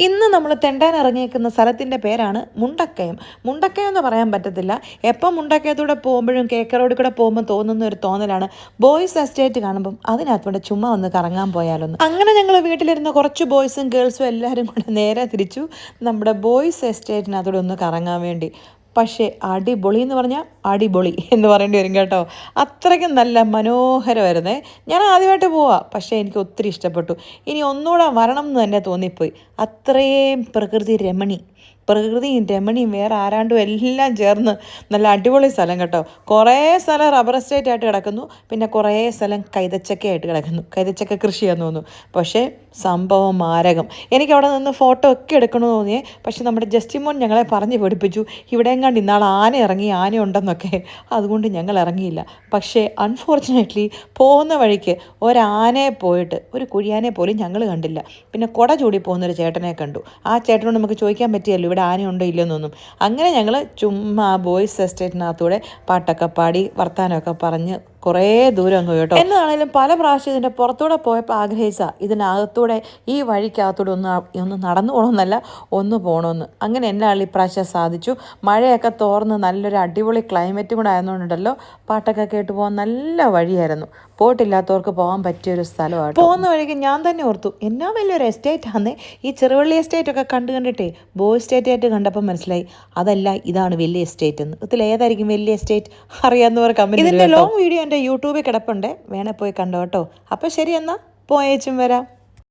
ഇന്ന് നമ്മൾ തെണ്ടാൻ ഇറങ്ങിയേക്കുന്ന സ്ഥലത്തിൻ്റെ പേരാണ് മുണ്ടക്കയം. മുണ്ടക്കയം എന്ന് പറയാൻ പറ്റത്തില്ല. എപ്പം മുണ്ടക്കയത്തൂടെ പോകുമ്പോഴും കേക്ക റോഡിൽ കൂടെ പോകുമ്പോൾ തോന്നുന്ന ഒരു തോന്നലാണ് ബോയ്സ് എസ്റ്റേറ്റ് കാണുമ്പം അതിനകത്തൂടെ ചുമ്മാ ഒന്ന് കറങ്ങാൻ പോയാലൊന്ന്. അങ്ങനെ ഞങ്ങൾ വീട്ടിലിരുന്ന കുറച്ച് ബോയ്സും ഗേൾസും എല്ലാവരും കൂടെ നേരെ തിരിച്ചു നമ്മുടെ ബോയ്സ് എസ്റ്റേറ്റിനകത്തൂടെ ഒന്ന് കറങ്ങാൻ വേണ്ടി. പക്ഷേ അടിപൊളി എന്ന് പറഞ്ഞാൽ അടിപൊളി എന്ന് പറയേണ്ടി വരും കേട്ടോ. അത്രയ്ക്കും നല്ല മനോഹരമായിരുന്നേ. ഞാൻ ആദ്യമായിട്ട് പോവാം, പക്ഷേ എനിക്ക് ഒത്തിരി ഇഷ്ടപ്പെട്ടു. ഇനി ഒന്നുകൂടെ വരണം എന്ന് തന്നെ തോന്നിപ്പോയി. അത്രയും പ്രകൃതിയും രമണിയും വേറെ ആരാണ്ടും എല്ലാം ചേർന്ന് നല്ല അടിപൊളി സ്ഥലം കേട്ടോ. കുറേ സ്ഥലം റബ്ബർ എസ്റ്റേറ്റ് ആയിട്ട് കിടക്കുന്നു, പിന്നെ കുറേ സ്ഥലം കൈതച്ചക്കയായിട്ട് കിടക്കുന്നു. കൈതച്ചക്ക കൃഷിയാന്ന് തോന്നുന്നു. പക്ഷേ സംഭവം മാരകം. എനിക്ക് അവിടെ നിന്ന് ഫോട്ടോ ഒക്കെ എടുക്കണമെന്ന് തോന്നിയേ. പക്ഷെ നമ്മുടെ ജസ്റ്റിമോൻ ഞങ്ങളെ പറഞ്ഞ് പഠിപ്പിച്ചു ഇവിടെയും കണ്ട് ഇന്നാൾ ആന ഉണ്ടെന്നൊക്കെ. അതുകൊണ്ട് ഞങ്ങൾ ഇറങ്ങിയില്ല. പക്ഷേ അൺഫോർച്ചുനേറ്റ്ലി പോകുന്ന വഴിക്ക് ഒരാനയെ പോയിട്ട് ഒരു കുഴിയാനെ പോലും ഞങ്ങൾ കണ്ടില്ല. പിന്നെ കുട ചൂടി പോകുന്നൊരു ചേട്ടനെ കണ്ടു. ആ ചേട്ടനോട് നമുക്ക് ചോദിക്കാൻ പറ്റിയല്ലോ ഇവിടെ ആനയുണ്ടോ ഇല്ലെന്നൊന്നും. അങ്ങനെ ഞങ്ങൾ ചുമ്മാ ബോയ്സ് എസ്റ്റേറ്റിനകത്തൂടെ പാട്ടൊക്കെ പാടി വർത്താനമൊക്കെ പറഞ്ഞ് കുറേ ദൂരം അങ്ങ് കേട്ടോ. എന്നാണേലും പല പ്രാവശ്യം ഇതിൻ്റെ പുറത്തൂടെ പോയപ്പോൾ ആഗ്രഹിച്ച ഇതിനകത്തൂടെ ഈ വഴിക്കകത്തൂടെ ഒന്ന് നടന്നു പോകണമെന്നല്ല, ഒന്ന് പോകണമെന്ന്. അങ്ങനെ എന്നാൾ ഇപ്രാവശ്യം സാധിച്ചു. മഴയൊക്കെ തോർന്ന് നല്ലൊരു അടിപൊളി ക്ലൈമറ്റും കൂടെ ആയതുകൊണ്ടുണ്ടല്ലോ പാട്ടൊക്കെ കേട്ട് പോകാൻ നല്ല വഴിയായിരുന്നു. പോയിട്ടില്ലാത്തവർക്ക് പോകാൻ പറ്റിയൊരു സ്ഥലമാണ്. പോകുന്ന വഴിക്ക് ഞാൻ തന്നെ ഓർത്തു എന്നാ വലിയൊരു എസ്റ്റേറ്റ് ആണെന്നേ. ഈ ചെറുവള്ളി എസ്റ്റേറ്റൊക്കെ കണ്ടിട്ടേ ബോയ് എസ്റ്റേറ്റ് ആയിട്ട് കണ്ടപ്പോൾ മനസ്സിലായി അതല്ല, ഇതാണ് വലിയ എസ്റ്റേറ്റ് എന്ന്. ഇതിൽ ഏതായിരിക്കും വലിയ എസ്റ്റേറ്റ് അറിയാവുന്നവർ കമന്റ്. ഇതിൻ്റെ ലോങ് വീഡിയോ എൻ്റെ യൂട്യൂബിൽ കിടപ്പുണ്ട്, വേണേൽ പോയി കണ്ടോ കേട്ടോ. അപ്പോൾ ശരി, എന്നാൽ പോയേച്ചും വരാം.